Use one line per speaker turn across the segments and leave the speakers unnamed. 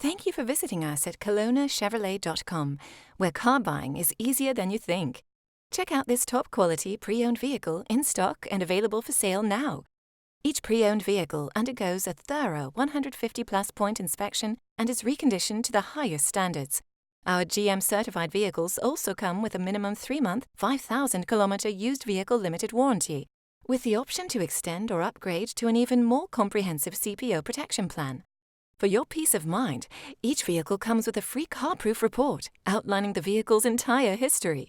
Thank you for visiting us at KelownaChevrolet.com, where car buying is easier than you think. Check out this top-quality pre-owned vehicle in stock and available for sale now. Each pre-owned vehicle undergoes a thorough 150-plus point inspection and is reconditioned to the highest standards. Our GM-certified vehicles also come with a minimum 3-month, 5,000-kilometer used vehicle limited warranty, with the option to extend or upgrade to an even more comprehensive CPO protection plan. For your peace of mind, each vehicle comes with a free car-proof report outlining the vehicle's entire history.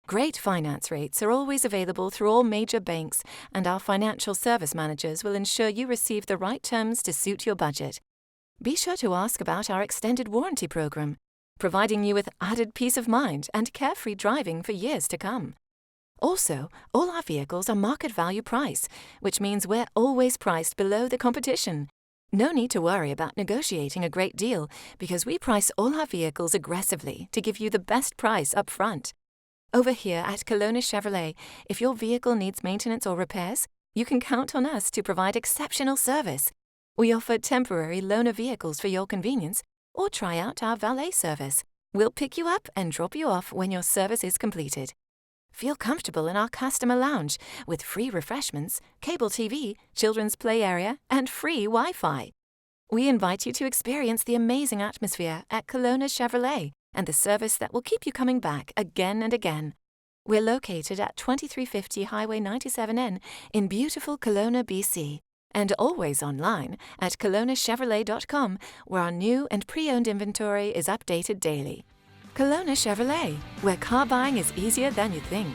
Great finance rates are always available through all major banks, and our financial service managers will ensure you receive the right terms to suit your budget. Be sure to ask about our extended warranty program, providing you with added peace of mind and carefree driving for years to come. Also, all our vehicles are market value price, which means we're always priced below the competition. No need to worry about negotiating a great deal, because we price all our vehicles aggressively to give you the best price up front. Over here at Kelowna Chevrolet, if your vehicle needs maintenance or repairs, you can count on us to provide exceptional service. We offer temporary loaner vehicles for your convenience, or try out our valet service. We'll pick you up and drop you off when your service is completed. Feel comfortable in our customer lounge with free refreshments, cable TV, children's play area, and free Wi-Fi. We invite you to experience the amazing atmosphere at Kelowna Chevrolet and the service that will keep you coming back again and again. We're located at 2350 Highway 97N in beautiful Kelowna, BC, and always online at KelownaChevrolet.com, where our new and pre-owned inventory is updated daily. Kelowna Chevrolet, where car buying is easier than you think.